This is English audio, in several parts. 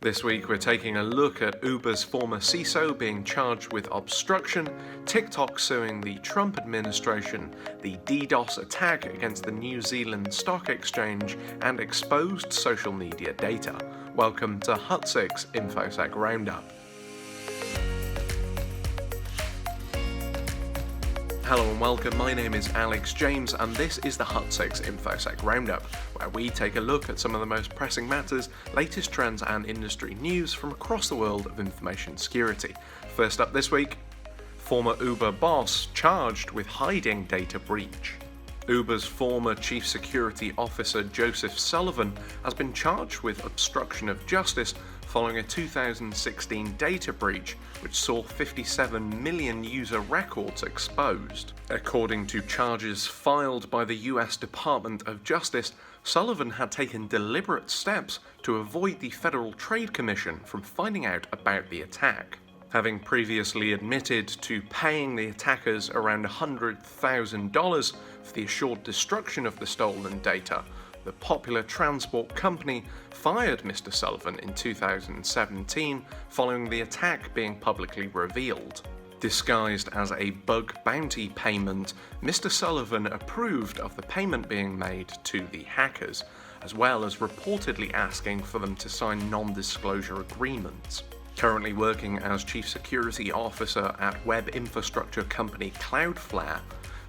This week we're taking a look at Uber's former CSO being charged with obstruction, TikTok suing the Trump administration, the DDoS attack against the New Zealand Stock Exchange, and exposed social media data. Welcome to Hutsix Infosec Roundup. Hello and welcome, my name is Alex James and this is the Hutsix Infosec Roundup, where we take a look at some of the most pressing matters, latest trends and industry news from across the world of information security. First up this week, former Uber boss charged with hiding data breach. Uber's former chief security officer Joseph Sullivan has been charged with obstruction of justice following a 2016 data breach which saw 57 million user records exposed. According to charges filed by the US Department of Justice, Sullivan had taken deliberate steps to avoid the Federal Trade Commission from finding out about the attack. Having previously admitted to paying the attackers around $100,000 for the assured destruction of the stolen data, the popular transport company fired Mr. Sullivan in 2017 following the attack being publicly revealed. Disguised as a bug bounty payment, Mr. Sullivan approved of the payment being made to the hackers, as well as reportedly asking for them to sign non-disclosure agreements. Currently working as Chief Security Officer at web infrastructure company Cloudflare,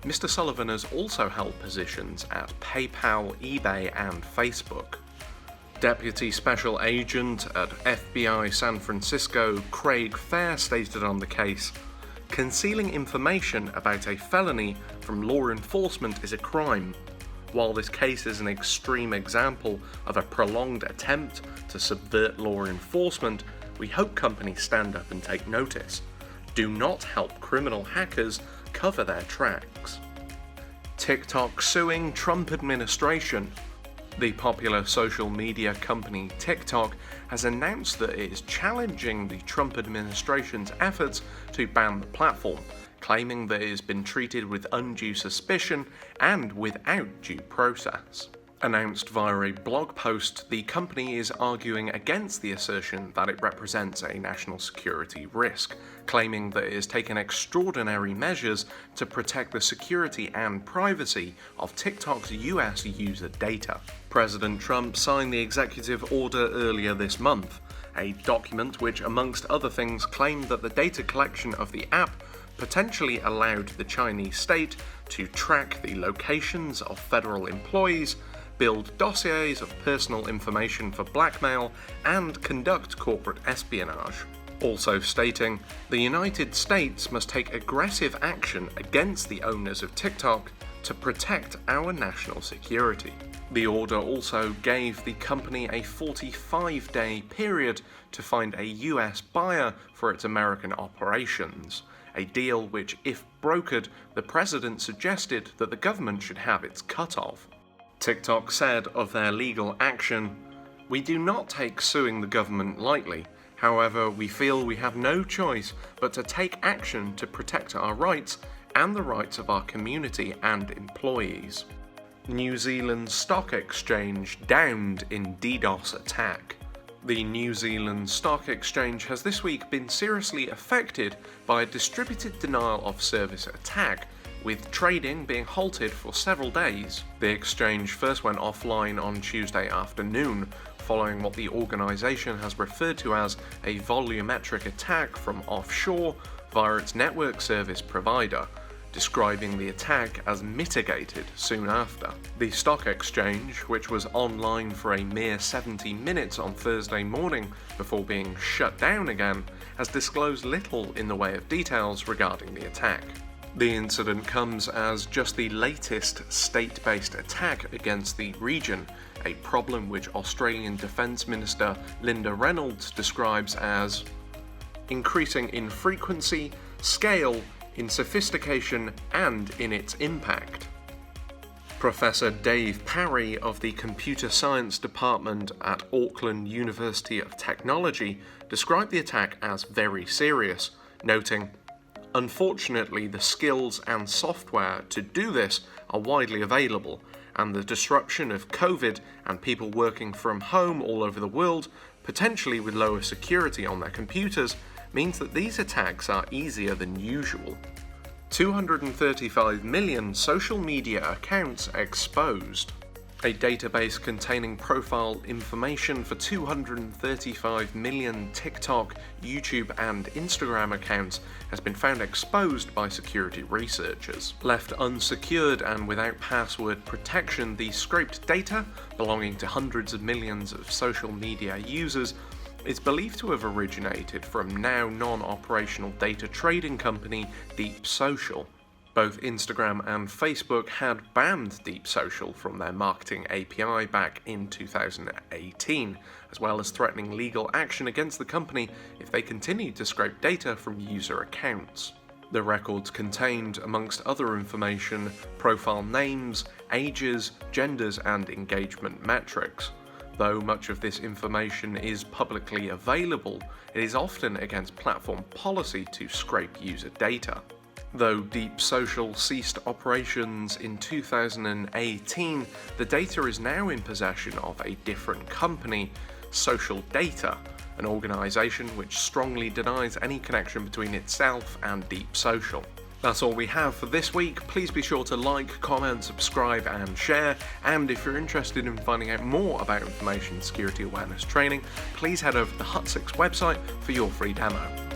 Mr. Sullivan has also held positions at PayPal, eBay and Facebook. Deputy Special Agent at FBI San Francisco Craig Fair stated on the case, "Concealing information about a felony from law enforcement is a crime. While this case is an extreme example of a prolonged attempt to subvert law enforcement, we hope companies stand up and take notice. Do not help criminal hackers cover their tracks." TikTok suing Trump administration. The popular social media company TikTok has announced that it is challenging the Trump administration's efforts to ban the platform, claiming that it has been treated with undue suspicion and without due process. Announced via a blog post, the company is arguing against the assertion that it represents a national security risk, claiming that it has taken extraordinary measures to protect the security and privacy of TikTok's US user data. President Trump signed the executive order earlier this month, a document which, amongst other things, claimed that the data collection of the app potentially allowed the Chinese state to track the locations of federal employees, build dossiers of personal information for blackmail, and conduct corporate espionage. Also stating, the United States must take aggressive action against the owners of TikTok to protect our national security. The order also gave the company a 45-day period to find a US buyer for its American operations, a deal which, if brokered, the president suggested that the government should have its cut of. TikTok said of their legal action, "We do not take suing the government lightly. However, we feel we have no choice but to take action to protect our rights and the rights of our community and employees." New Zealand Stock Exchange downed in DDoS attack. The New Zealand Stock Exchange has this week been seriously affected by a distributed denial of service attack, with trading being halted for several days. The exchange first went offline on Tuesday afternoon, following what the organisation has referred to as a volumetric attack from offshore via its network service provider, describing the attack as mitigated soon after. The stock exchange, which was online for a mere 70 minutes on Thursday morning before being shut down again, has disclosed little in the way of details regarding the attack. The incident comes as just the latest state-based attack against the region, a problem which Australian Defence Minister Linda Reynolds describes as increasing in frequency, scale, in sophistication and in its impact. Professor Dave Parry of the Computer Science Department at Auckland University of Technology described the attack as very serious, noting, "Unfortunately, the skills and software to do this are widely available, and the disruption of COVID and people working from home all over the world potentially with lower security on their computers, means that these attacks are easier than usual. 235 million social media accounts exposed. A database containing profile information for 235 million TikTok, YouTube and Instagram accounts has been found exposed by security researchers. Left unsecured and without password protection, the scraped data, belonging to hundreds of millions of social media users, is believed to have originated from now non-operational data trading company DeepSocial. Both Instagram and Facebook had banned DeepSocial from their marketing API back in 2018, as well as threatening legal action against the company if they continued to scrape data from user accounts. The records contained, amongst other information, profile names, ages, genders, and engagement metrics. Though much of this information is publicly available, it is often against platform policy to scrape user data. Though DeepSocial ceased operations in 2018, the data is now in possession of a different company, Social Data, an organisation which strongly denies any connection between itself and DeepSocial. That's all we have for this week. Please be sure to like, comment, subscribe and share, and if you're interested in finding out more about information security awareness training, please head over to the Hutsix website for your free demo.